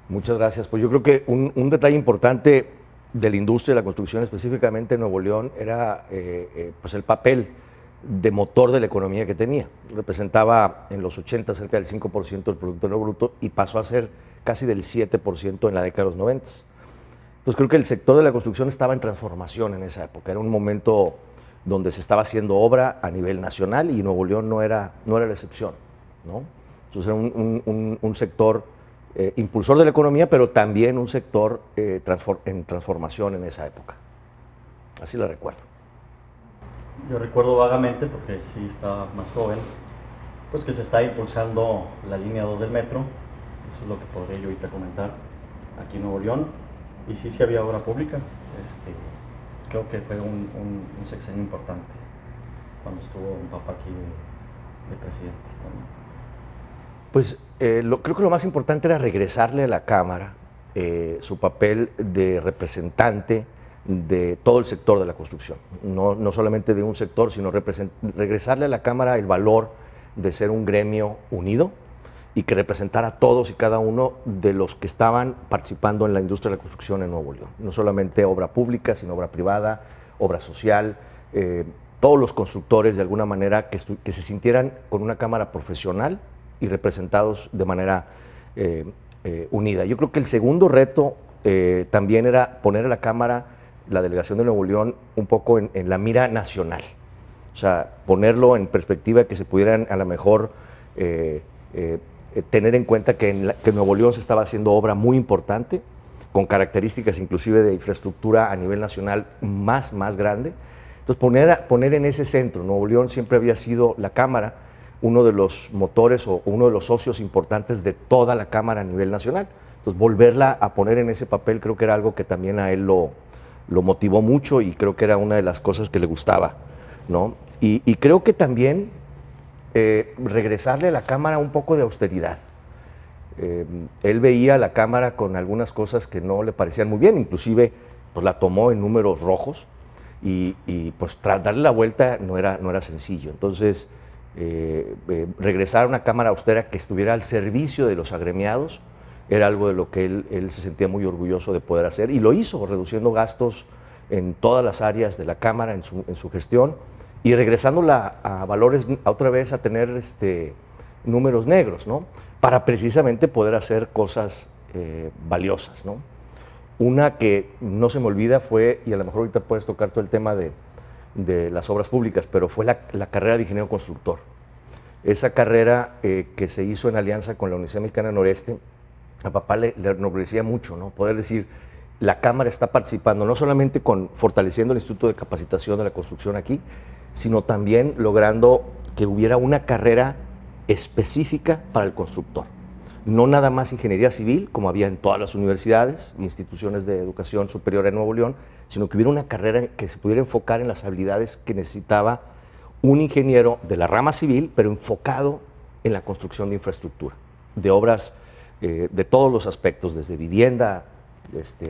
Muchas gracias. Pues yo creo que un detalle importante de la industria de la construcción, específicamente en Nuevo León, era pues el papel de motor de la economía que tenía. Representaba en los 80 cerca del 5% del Producto Interno Bruto y pasó a ser casi del 7% en la década de los 90. Entonces creo que el sector de la construcción estaba en transformación en esa época. Era un momento donde se estaba haciendo obra a nivel nacional y Nuevo León no era la excepción, ¿no? Entonces era un sector impulsor de la economía, pero también un sector en transformación en esa época. Así lo recuerdo. Yo recuerdo vagamente, porque sí estaba más joven, pues que se está impulsando la línea 2 del metro. Eso es lo que podría yo ahorita comentar aquí en Nuevo León. Y sí, sí había obra pública. Creo que fue un sexenio importante cuando estuvo un papá aquí de presidente también. Pues creo que lo más importante era regresarle a la Cámara su papel de representante de todo el sector de la construcción, no solamente de un sector, sino regresarle a la Cámara el valor de ser un gremio unido y que representara a todos y cada uno de los que estaban participando en la industria de la construcción en Nuevo León. No solamente obra pública, sino obra privada, obra social, todos los constructores de alguna manera que se sintieran con una Cámara profesional y representados de manera unida. Yo creo que el segundo reto también era poner a la Cámara, la delegación de Nuevo León, un poco en la mira nacional. O sea, ponerlo en perspectiva, que se pudieran a lo mejor tener en cuenta que en Nuevo León se estaba haciendo obra muy importante, con características inclusive de infraestructura a nivel nacional más grande. Entonces poner en ese centro, Nuevo León siempre había sido la Cámara, uno de los motores o uno de los socios importantes de toda la Cámara a nivel nacional. Entonces volverla a poner en ese papel creo que era algo que también a él lo motivó mucho y creo que era una de las cosas que le gustaba, ¿no? Y creo que también regresarle a la Cámara un poco de austeridad. Él veía a la Cámara con algunas cosas que no le parecían muy bien, inclusive pues la tomó en números rojos y pues darle la vuelta no era sencillo. Entonces regresar a una Cámara austera que estuviera al servicio de los agremiados era algo de lo que él se sentía muy orgulloso de poder hacer y lo hizo, reduciendo gastos en todas las áreas de la Cámara en su gestión y regresándola a valores, otra vez a tener números negros, ¿no? Para precisamente poder hacer cosas valiosas, ¿no? Una que no se me olvida fue, y a lo mejor ahorita puedes tocar todo el tema de las obras públicas, pero fue la carrera de ingeniero constructor. Esa carrera que se hizo en alianza con la Universidad Mexicana del Noreste, a papá le enorgullecía mucho, ¿no? Poder decir, la Cámara está participando no solamente con fortaleciendo el Instituto de Capacitación de la Construcción aquí, sino también logrando que hubiera una carrera específica para el constructor. No nada más ingeniería civil, como había en todas las universidades e instituciones de educación superior en Nuevo León, sino que hubiera una carrera que se pudiera enfocar en las habilidades que necesitaba un ingeniero de la rama civil, pero enfocado en la construcción de infraestructura, de obras de todos los aspectos, desde vivienda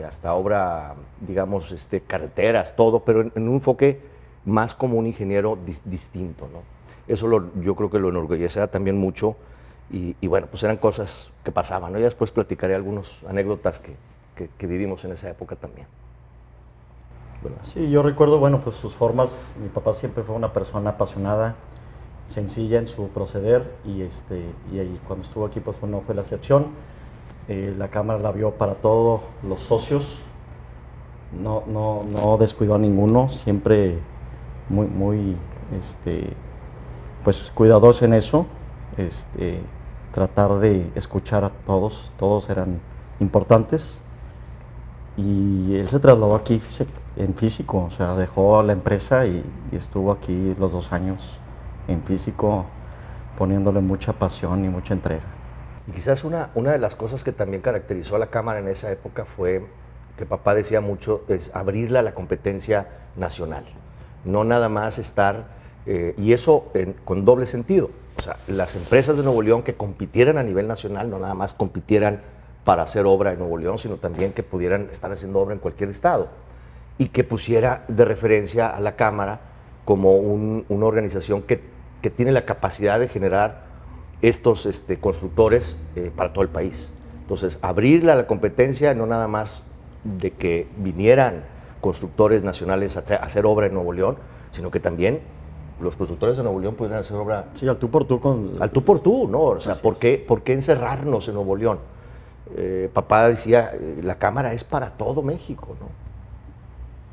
hasta obra, digamos, carreteras, todo, pero en un enfoque más como un ingeniero distinto, ¿no? Eso yo creo que lo enorgullecía también mucho y bueno, pues eran cosas que pasaban, ¿no? Ya después platicaré algunas anécdotas que vivimos en esa época también. ¿Verdad? Sí, yo recuerdo, bueno, pues sus formas. Mi papá siempre fue una persona apasionada, sencilla en su proceder y ahí cuando estuvo aquí pues no fue la excepción. La Cámara la vio para todos los socios, no descuidó a ninguno, siempre muy pues cuidadoso en eso, tratar de escuchar a todos eran importantes. Y él se trasladó aquí en físico, o sea, dejó la empresa y estuvo aquí los 2 años en físico, poniéndole mucha pasión y mucha entrega. Y quizás una de las cosas que también caracterizó a la Cámara en esa época fue que papá decía mucho, es abrirla a la competencia nacional. No nada más estar, y eso con doble sentido. O sea, las empresas de Nuevo León que compitieran a nivel nacional, no nada más compitieran para hacer obra en Nuevo León, sino también que pudieran estar haciendo obra en cualquier estado. Y que pusiera de referencia a la Cámara como una organización que tiene la capacidad de generar estos constructores para todo el país. Entonces, abrirla a la competencia, no nada más de que vinieran constructores nacionales a hacer obra en Nuevo León, sino que también los constructores de Nuevo León pudieran hacer obra Sí, al tú por tú con... al tú por tú, ¿no? O sea, Así ¿por qué encerrarnos en Nuevo León? Papá decía, la Cámara es para todo México, ¿no?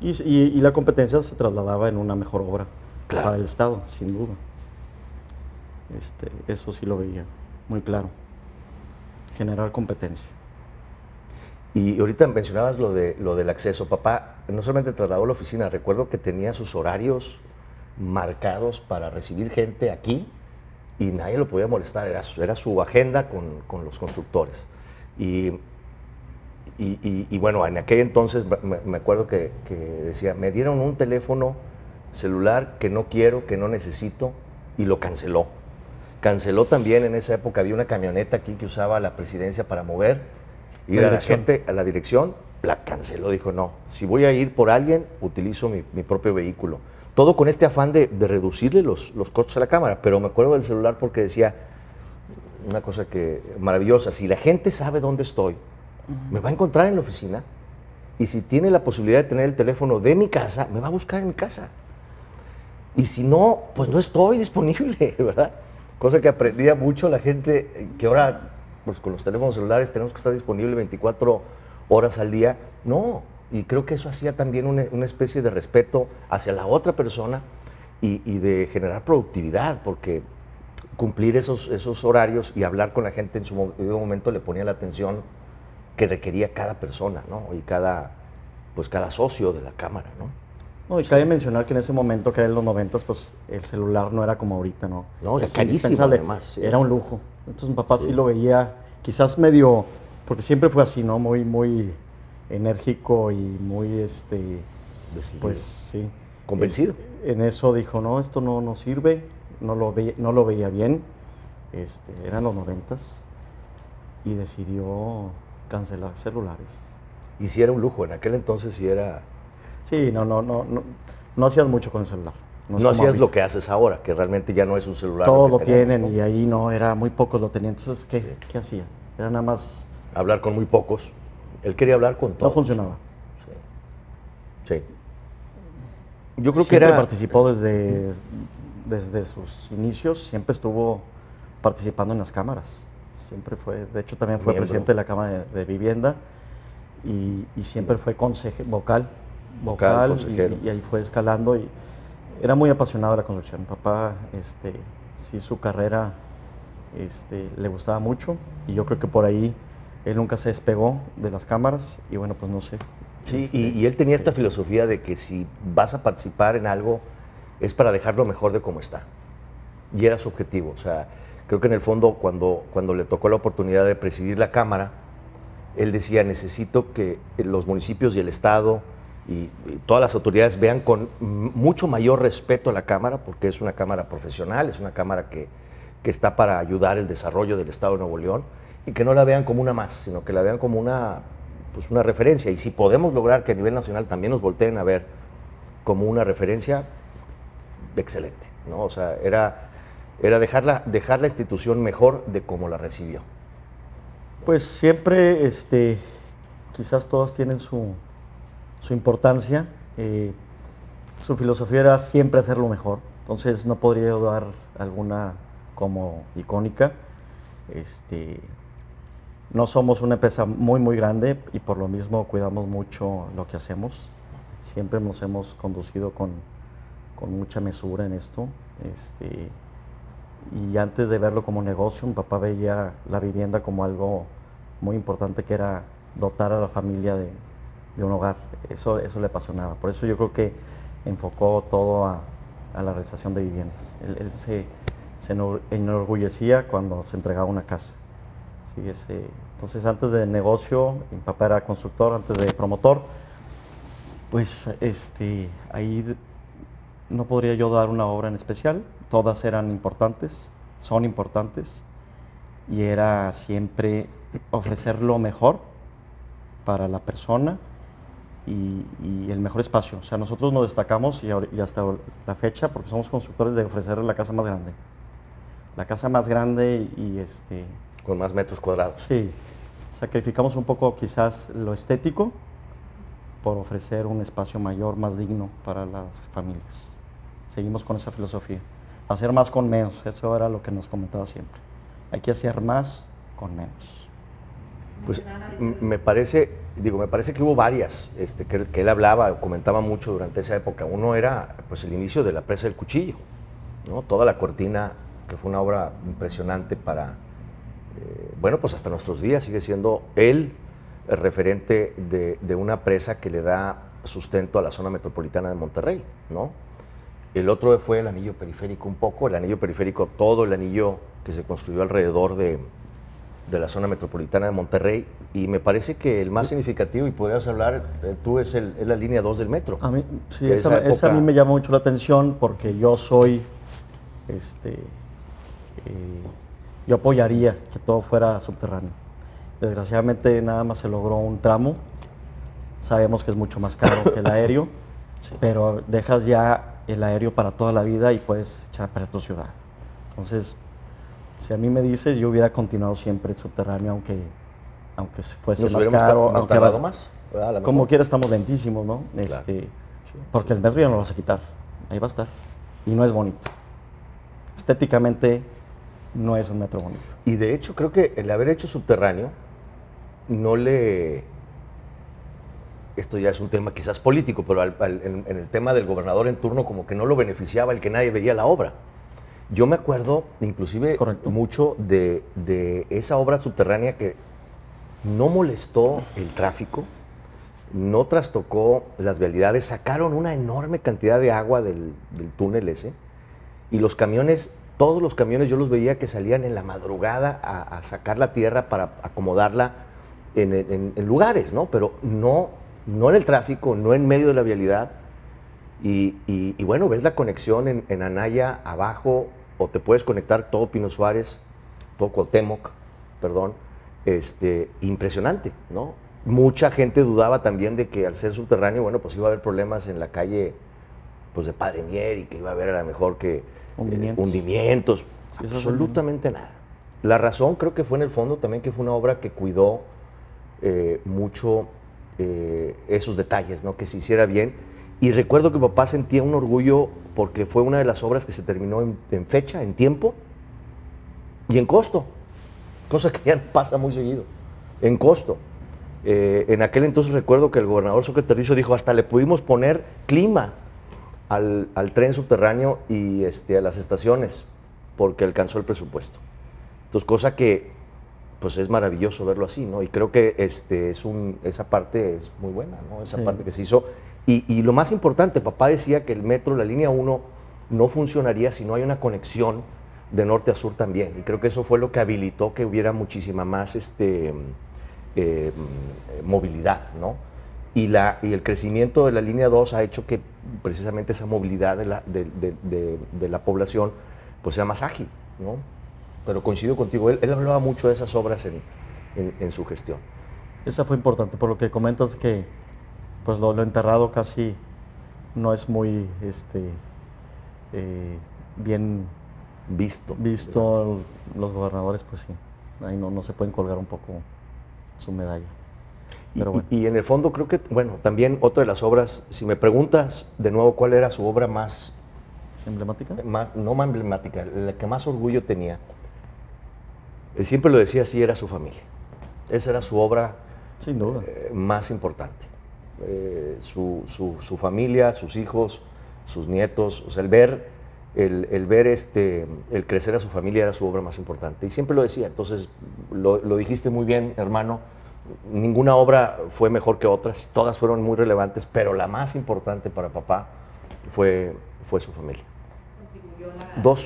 Y la competencia se trasladaba en una mejor obra Claro. para el Estado, sin duda. Eso sí lo veía muy claro. Generar competencia. Y ahorita mencionabas lo del acceso. Papá no solamente trasladó la oficina, recuerdo que tenía sus horarios marcados para recibir gente aquí y nadie lo podía molestar, era su agenda con los constructores. Y bueno, en aquel entonces me acuerdo que decía, me dieron un teléfono celular que no quiero, que no necesito, y lo canceló. Canceló también en esa época, había una camioneta aquí que usaba la presidencia para mover, ir a la gente a la dirección, la canceló, dijo, no, si voy a ir por alguien, utilizo mi propio vehículo. Todo con este afán de reducirle los costos a la Cámara, pero me acuerdo del celular porque decía una cosa que maravillosa, si la gente sabe dónde estoy, me va a encontrar en la oficina, y si tiene la posibilidad de tener el teléfono de mi casa, me va a buscar en mi casa. Y si no, pues no estoy disponible, ¿verdad? Cosa que aprendía mucho la gente, que ahora pues con los teléfonos celulares tenemos que estar disponibles 24 horas al día. No, y creo que eso hacía también una especie de respeto hacia la otra persona y de generar productividad, porque cumplir esos horarios y hablar con la gente en su debido momento le ponía la atención que requería cada persona, ¿no? Y cada socio de la Cámara, ¿no? No, y cabe mencionar que en ese momento, que era en los 90, pues el celular no era como ahorita, ¿no? No, era Es carísimo indispensable. además. Sí. Era un lujo. Entonces mi papá sí lo veía, quizás medio, porque siempre fue así, ¿no? Muy enérgico y muy, Decidido. pues sí. Convencido. En eso dijo, no, esto no sirve, no lo veía bien. Eran los 90 y decidió cancelar celulares. Y si era un lujo, en aquel entonces sí era... Sí, no hacías mucho con el celular. No es como hacías ahorita. lo que haces ahora, que realmente ya no es un celular. Todos que lo tenemos, tienen, ¿no? y ahí no, muy pocos lo tenían. Entonces, ¿qué hacía? Era nada más, Hablar con muy pocos. Él quería hablar con todos. no funcionaba. Sí. Yo creo que Siempre era... participó desde sus inicios, siempre estuvo participando en las cámaras. Siempre fue, de hecho también fue Miembro. presidente de la Cámara de Vivienda y siempre fue vocal, consejero. y ahí fue escalando y era muy apasionado de la construcción. Papá, sí, su carrera le gustaba mucho y yo creo que por ahí él nunca se despegó de las cámaras y bueno, pues no sé. Sí, y él tenía esta filosofía de que si vas a participar en algo es para dejarlo mejor de como está. Y era su objetivo. O sea, creo que en el fondo cuando le tocó la oportunidad de presidir la Cámara, él decía, necesito que los municipios y el Estado y todas las autoridades vean con mucho mayor respeto a la Cámara, porque es una Cámara profesional, es una Cámara que está para ayudar el desarrollo del Estado de Nuevo León, y que no la vean como una más, sino que la vean como una referencia. Y si podemos lograr que a nivel nacional también nos volteen a ver como una referencia, excelente, ¿no? O sea, era dejar la institución mejor de como la recibió. Pues siempre, quizás todas tienen su importancia. Su filosofía era siempre hacerlo mejor. Entonces no podría yo dar alguna como icónica. No somos una empresa muy grande y por lo mismo cuidamos mucho lo que hacemos. Siempre nos hemos conducido con mucha mesura en esto. Y antes de verlo como negocio, mi papá veía la vivienda como algo muy importante, que era dotar a la familia de un hogar. Eso le apasionaba. Por eso yo creo que enfocó todo a la realización de viviendas. Él se enorgullecía cuando se entregaba una casa. Sí, entonces, antes del negocio, mi papá era constructor, antes de promotor, pues ahí no podría yo dar una obra en especial. Todas eran importantes, son importantes, y era siempre ofrecer lo mejor para la persona y el mejor espacio. O sea, nosotros nos destacamos y hasta la fecha, porque somos constructores, de ofrecer la casa más grande. La casa más grande y Con más metros cuadrados. Sí, Sacrificamos un poco quizás lo estético por ofrecer un espacio mayor, más digno para las familias. Seguimos con esa filosofía. Hacer más con menos, eso era lo que nos comentaba siempre. Hay que hacer más con menos. Pues me parece que hubo varias que él hablaba, comentaba mucho durante esa época. Uno era pues el inicio de La Presa del Cuchillo, ¿no? Toda la cortina, que fue una obra impresionante para, bueno, pues hasta nuestros días sigue siendo él el referente de una presa que le da sustento a la zona metropolitana de Monterrey, ¿no? El otro fue el anillo periférico un poco, el anillo periférico, todo el anillo que se construyó alrededor de la zona metropolitana de Monterrey, y me parece que el más significativo, y podrías hablar tú, es la línea 2 del metro. A mí, sí, esa a mí me llama mucho la atención porque yo soy, yo apoyaría que todo fuera subterráneo. Desgraciadamente nada más se logró un tramo, sabemos que es mucho más caro que el aéreo, sí, pero dejas ya el aéreo para toda la vida y puedes echar a perder tu ciudad. Entonces, si a mí me dices, yo hubiera continuado siempre subterráneo, aunque fuese más caro, aunque más. Como quiera estamos lentísimos, ¿no? Claro. Sí. Porque el metro ya no lo vas a quitar, ahí va a estar. Y no es bonito. Estéticamente no es un metro bonito. Y de hecho creo que el haber hecho subterráneo esto ya es un tema quizás político, pero en el tema del gobernador en turno como que no lo beneficiaba el que nadie veía la obra. Yo me acuerdo inclusive mucho de esa obra subterránea que no molestó el tráfico, no trastocó las vialidades, sacaron una enorme cantidad de agua del túnel ese, y los camiones, todos los camiones yo los veía que salían en la madrugada a sacar la tierra para acomodarla en lugares, ¿no? Pero no en el tráfico, no en medio de la vialidad. Y bueno, ves la conexión en Anaya abajo, o te puedes conectar todo Pino Suárez, todo Cuauhtémoc, perdón, impresionante, ¿no? Mucha gente dudaba también de que al ser subterráneo, bueno, pues iba a haber problemas en la calle, pues de Padre Mier, y que iba a haber a lo mejor que hundimientos. Sí, absolutamente nada. La razón creo que fue en el fondo también que fue una obra que cuidó mucho esos detalles, ¿no? Que se hiciera bien. Y recuerdo que mi papá sentía un orgullo porque fue una de las obras que se terminó en fecha, en tiempo y en costo, cosa que ya no pasa muy seguido, en costo. En aquel entonces recuerdo que el gobernador Soqueterrizo dijo, hasta le pudimos poner clima al tren subterráneo y a las estaciones, porque alcanzó el presupuesto. Entonces, cosa que pues es maravilloso verlo así, ¿no? Y creo que esa parte es muy buena, ¿no? Esa parte que se hizo. Y lo más importante, papá decía que el metro, la línea 1, no funcionaría si no hay una conexión de norte a sur también. Y creo que eso fue lo que habilitó que hubiera muchísima más movilidad, ¿no? Y el crecimiento de la línea 2 ha hecho que precisamente esa movilidad de la población pues sea más ágil, ¿no? Pero coincido contigo, él hablaba mucho de esas obras en su gestión. Esa fue importante, por lo que comentas que pues lo enterrado casi no es muy bien visto. Los gobernadores, pues sí, ahí no se pueden colgar un poco su medalla. Pero bueno. Y en el fondo creo que, bueno, también otra de las obras, si me preguntas de nuevo cuál era su obra más ¿emblemática? No más emblemática, la que más orgullo tenía, siempre lo decía así, era su familia. Esa era su obra sin duda más importante. Su familia, sus hijos, sus nietos, o sea, el ver el crecer a su familia era su obra más importante. Y siempre lo decía, entonces lo dijiste muy bien, hermano, ninguna obra fue mejor que otras, todas fueron muy relevantes, pero la más importante para papá fue su familia.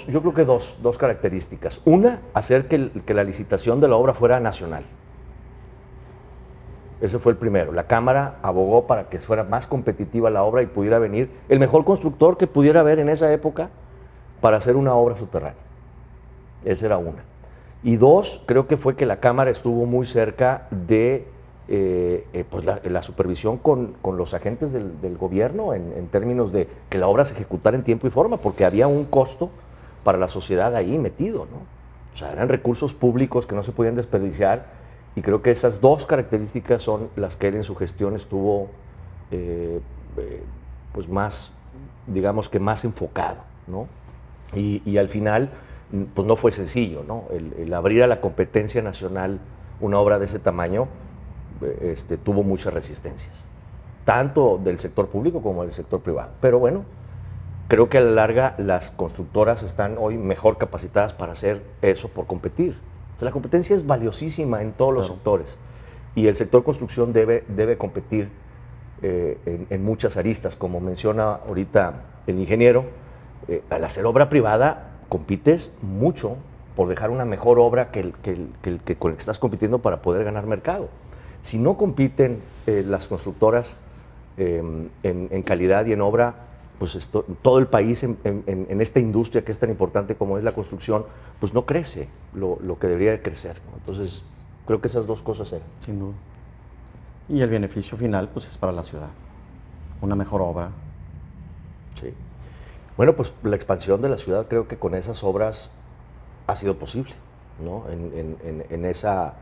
Yo creo que dos características. Una, hacer que la licitación de la obra fuera nacional. Ese fue el primero. La Cámara abogó para que fuera más competitiva la obra y pudiera venir el mejor constructor que pudiera haber en esa época para hacer una obra subterránea. Esa era una. Y dos, creo que fue que la Cámara estuvo muy cerca de pues la supervisión con los agentes del gobierno en términos de que la obra se ejecutara en tiempo y forma, porque había un costo para la sociedad ahí metido, ¿no? O sea, eran recursos públicos que no se podían desperdiciar Y creo que esas dos características son las que él en su gestión estuvo pues más, digamos que más enfocado, ¿no? Y al final, pues no fue sencillo, ¿no? El abrir a la competencia nacional una obra de ese tamaño tuvo muchas resistencias, tanto del sector público como del sector privado. Pero bueno, creo que a la larga las constructoras están hoy mejor capacitadas para hacer eso, por competir. O sea, la competencia es valiosísima en todos los sectores y el sector construcción debe competir en muchas aristas. Como menciona ahorita el ingeniero, al hacer obra privada compites mucho por dejar una mejor obra que con el que estás compitiendo para poder ganar mercado. Si no compiten las constructoras en calidad y en obra, pues todo el país en esta industria que es tan importante como es la construcción, pues no crece lo que debería de crecer, ¿no? Entonces, creo que esas dos cosas eran. Sin duda. Y el beneficio final, pues es para la ciudad. Una mejor obra. Sí. Bueno, pues la expansión de la ciudad creo que con esas obras ha sido posible, ¿no? En esa...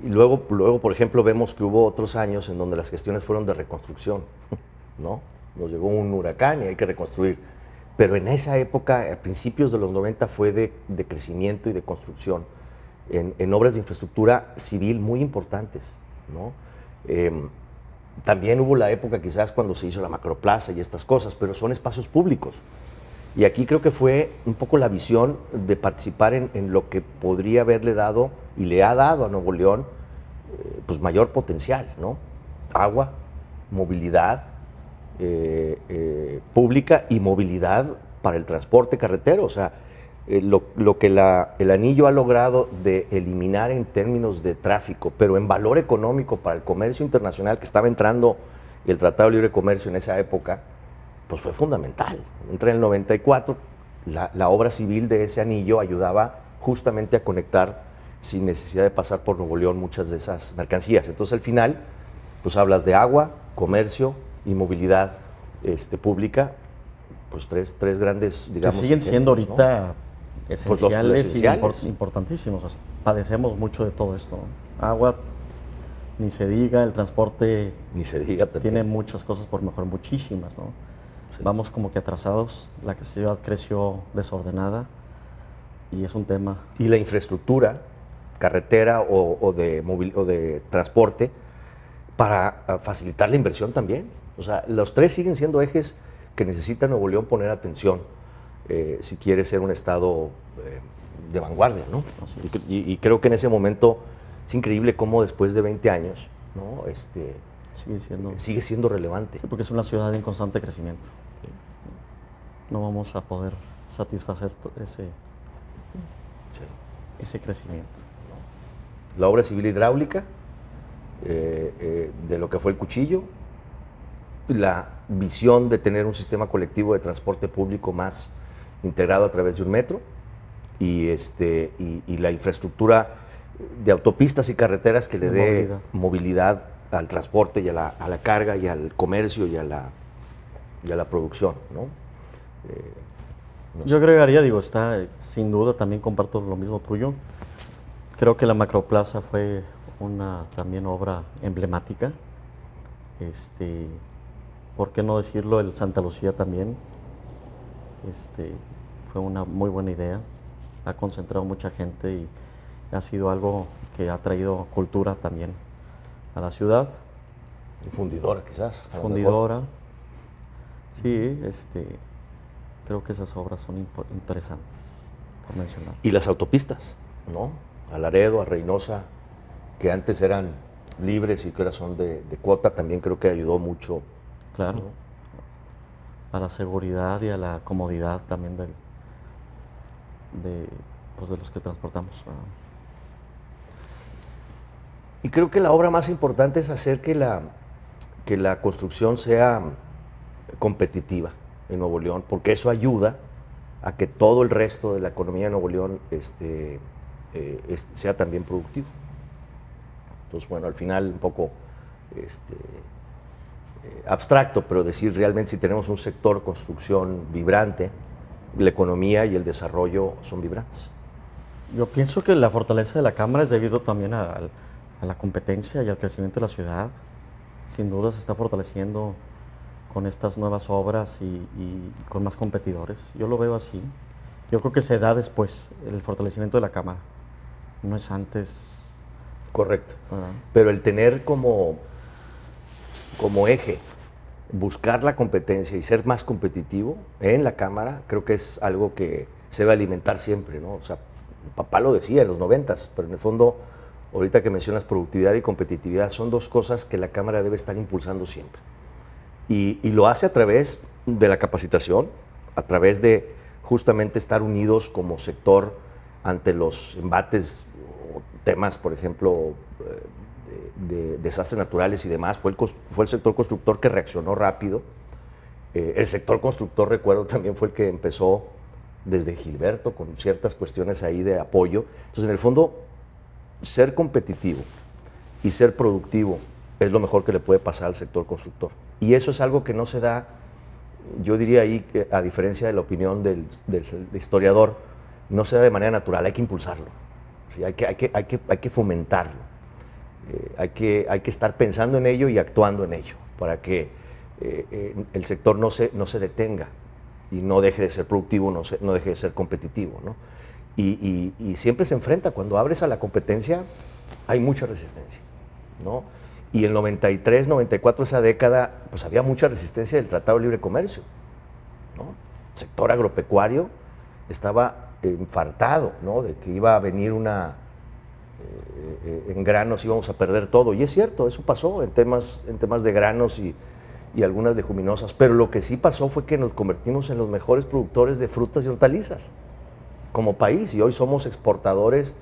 y luego, por ejemplo, vemos que hubo otros años en donde las gestiones fueron de reconstrucción, ¿no? Nos llegó un huracán y hay que reconstruir. Pero en esa época, a principios de los 90, fue de crecimiento y de construcción en obras de infraestructura civil muy importantes, ¿no? También hubo la época quizás cuando se hizo la macroplaza y estas cosas, pero son espacios públicos. Y aquí creo que fue un poco la visión de participar en lo que podría haberle dado y le ha dado a Nuevo León pues mayor potencial, ¿no? Agua, movilidad pública y movilidad para el transporte carretero. O sea, lo que el anillo ha logrado de eliminar en términos de tráfico, pero en valor económico para el comercio internacional que estaba entrando el Tratado de Libre Comercio en esa época, pues fue fundamental. Entre el 94, la obra civil de ese anillo ayudaba justamente a conectar sin necesidad de pasar por Nuevo León muchas de esas mercancías. Entonces al final, pues hablas de agua, comercio y movilidad pública, pues tres grandes, digamos, que siguen siendo ahorita, ¿no? Esenciales, pues importantísimos. Padecemos mucho de todo esto, ¿no? Agua, ni se diga, el transporte ni se diga también. Tiene muchas cosas por mejorar, muchísimas, ¿no? Sí. Vamos como que atrasados, la ciudad creció desordenada y es un tema. Y la infraestructura, carretera o de transporte, para facilitar la inversión también. O sea, los tres siguen siendo ejes que necesita Nuevo León poner atención si quiere ser un estado de vanguardia, ¿no? Y creo que en ese momento es increíble cómo después de 20 años, ¿no? Sigue siendo relevante. Sí, porque es una ciudad en constante crecimiento. Sí. No vamos a poder satisfacer ese crecimiento. La obra civil hidráulica, de lo que fue el Cuchillo, la visión de tener un sistema colectivo de transporte público más integrado a través de un metro y la infraestructura de autopistas y carreteras que le dé movilidad al transporte y a la carga y al comercio y a la producción, ¿no? Yo agregaría, está sin duda, también comparto lo mismo tuyo. Creo que la Macroplaza fue una también obra emblemática. ¿Por qué no decirlo? El Santa Lucía también. Fue una muy buena idea. Ha concentrado mucha gente y ha sido algo que ha traído cultura también a la ciudad. Y fundidora, quizás. Fundidora. Sí, creo que esas obras son interesantes por mencionar. Y las autopistas, ¿no? A Laredo, a Reynosa, que antes eran libres y que ahora son de cuota, también creo que ayudó mucho. Claro. ¿No? A la seguridad y a la comodidad también de los que transportamos. Y creo que la obra más importante es hacer que la construcción sea competitiva en Nuevo León, porque eso ayuda a que todo el resto de la economía de Nuevo León sea también productivo. Entonces, bueno, al final un poco abstracto, pero decir realmente si tenemos un sector construcción vibrante, la economía y el desarrollo son vibrantes. Yo pienso que la fortaleza de la Cámara es debido también a la competencia y al crecimiento de la ciudad. Sin duda se está fortaleciendo con estas nuevas obras y con más competidores. Yo lo veo así. Yo creo que se da después el fortalecimiento de la Cámara. No es antes. Correcto. ¿Verdad? Pero el tener como eje, buscar la competencia y ser más competitivo en la Cámara, creo que es algo que se debe alimentar siempre, ¿no? O sea, papá lo decía en los 90s, pero en el fondo, ahorita que mencionas productividad y competitividad, son dos cosas que la Cámara debe estar impulsando siempre. Y lo hace a través de la capacitación, a través de justamente estar unidos como sector ante los embates o temas, por ejemplo, de desastres naturales y demás. Fue el sector constructor que reaccionó rápido. El sector constructor, recuerdo, también fue el que empezó desde Gilberto con ciertas cuestiones ahí de apoyo. Entonces, en el fondo, ser competitivo y ser productivo es lo mejor que le puede pasar al sector constructor. Y eso es algo que no se da, yo diría ahí, que a diferencia de la opinión del historiador, no se da de manera natural, hay que impulsarlo. ¿Sí? Hay que fomentarlo. Hay que estar pensando en ello y actuando en ello para que el sector no se detenga y no deje de ser productivo, no deje de ser competitivo, ¿no? Y siempre se enfrenta, cuando abres a la competencia hay mucha resistencia, ¿no? Y el 93, 94, esa década, pues había mucha resistencia del Tratado de Libre Comercio, ¿no? El sector agropecuario estaba infartado, ¿no? De que iba a venir en granos íbamos a perder todo. Y es cierto, eso pasó en temas de granos y algunas leguminosas. Pero lo que sí pasó fue que nos convertimos en los mejores productores de frutas y hortalizas como país. Y hoy somos exportadores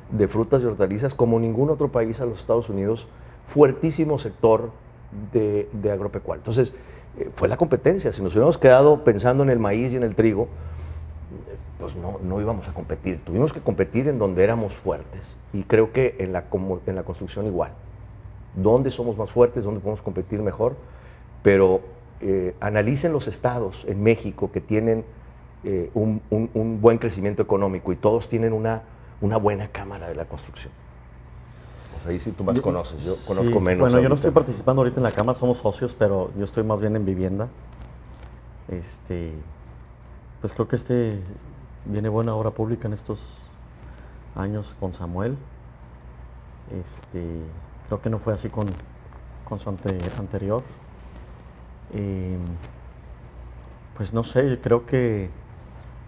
de frutas y hortalizas como ningún otro país a los Estados Unidos. Fuertísimo sector de agropecuario. Entonces, fue la competencia. Si nos hubiéramos quedado pensando en el maíz y en el trigo, pues no íbamos a competir. Tuvimos que competir en donde éramos fuertes. Y creo que en la construcción igual. ¿Dónde somos más fuertes? ¿Dónde podemos competir mejor? Pero analicen los estados en México que tienen un buen crecimiento económico y todos tienen una buena cámara de la construcción. Pues ahí sí tú más conoces, yo conozco menos. Bueno, ahorita. yo no estoy participando ahorita en la Cámara, somos socios, pero yo estoy más bien en vivienda. Pues creo que viene buena obra pública en estos años con Samuel. Creo que no fue así con su anterior. Pues no sé, creo que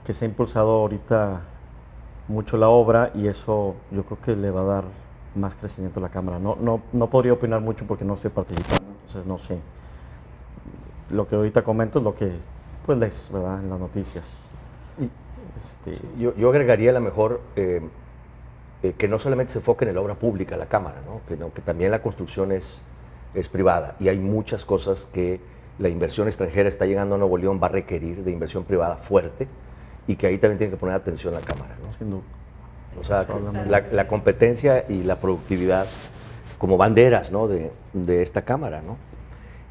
se ha impulsado ahorita mucho la obra y eso yo creo que le va a dar más crecimiento a la Cámara. No podría opinar mucho porque no estoy participando, entonces no sé. Lo que ahorita comento es lo que pues lees, ¿verdad?, en las noticias. Yo agregaría a lo mejor que no solamente se enfoque en la obra pública la Cámara, ¿no? Que también la construcción es privada y hay muchas cosas que la inversión extranjera está llegando a Nuevo León, va a requerir de inversión privada fuerte y que ahí también tiene que poner atención la Cámara, ¿no? Sin duda. O sea, la competencia y la productividad como banderas, ¿no?, de esta Cámara, ¿no?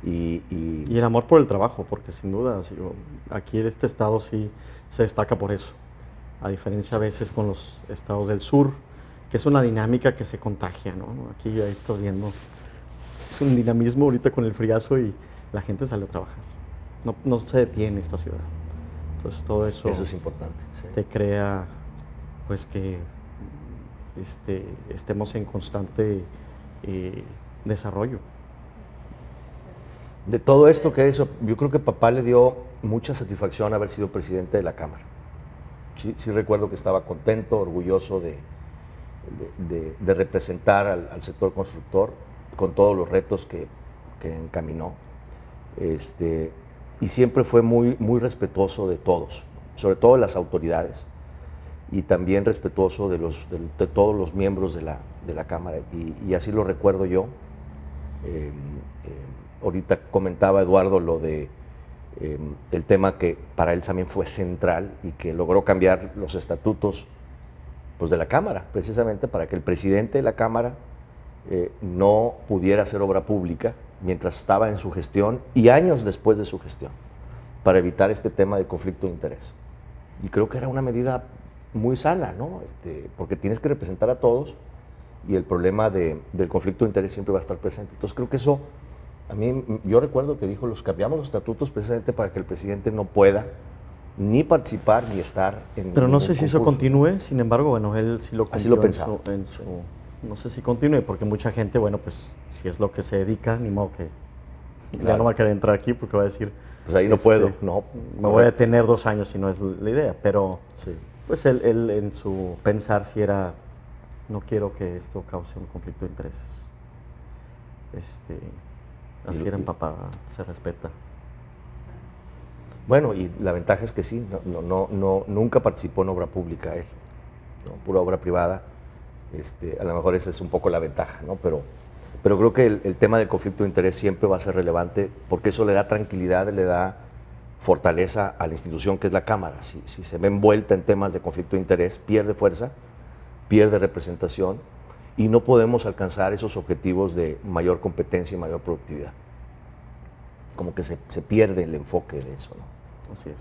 Y el amor por el trabajo, porque sin duda, aquí este estado sí se destaca por eso, a diferencia a veces con los estados del sur, que es una dinámica que se contagia, ¿no? Aquí ahí estás viendo, es un dinamismo ahorita con el friazo y la gente sale a trabajar, no se detiene esta ciudad. Entonces todo eso es importante. Sí. Te crea pues que estemos en constante desarrollo. De todo esto que eso, yo creo que papá le dio mucha satisfacción haber sido presidente de la Cámara. Sí recuerdo que estaba contento, orgulloso de representar al sector constructor con todos los retos que encaminó. Y siempre fue muy, muy respetuoso de todos, sobre todo de las autoridades, y también respetuoso de todos los miembros de la Cámara, y así lo recuerdo yo. Ahorita comentaba Eduardo lo de el tema que para él también fue central y que logró cambiar los estatutos pues, de la Cámara, precisamente para que el presidente de la Cámara no pudiera hacer obra pública mientras estaba en su gestión y años después de su gestión, para evitar este tema de conflicto de interés. Y creo que era una medida muy sana, ¿no? Porque tienes que representar a todos y el problema del conflicto de interés siempre va a estar presente. Entonces creo que eso, yo recuerdo que dijo, los cambiamos los estatutos precisamente para que el presidente no pueda ni participar ni estar en Pero no ningún sé si eso concurso. continúe, sin embargo, bueno, él sí lo Así lo cumplió pensaba. no sé si continúe, porque mucha gente, bueno, pues si es lo que se dedica, ni modo que ya Claro. no va a querer entrar aquí porque va a decir, Pues ahí no puedo, no. me voy a detener 2 años si no es la idea, pero Sí. pues él en su pensar si era, no quiero que esto cause un conflicto de intereses. Así era en papá, se respeta. Bueno, y la ventaja es que sí, nunca participó en obra pública él, ¿no? Pura obra privada. A lo mejor esa es un poco la ventaja, ¿no? Pero creo que el tema del conflicto de interés siempre va a ser relevante porque eso le da tranquilidad, le da fortaleza a la institución que es la Cámara. Si se ve envuelta en temas de conflicto de interés, pierde fuerza, pierde representación y no podemos alcanzar esos objetivos de mayor competencia y mayor productividad. Como que se pierde el enfoque de eso, ¿no? Así es.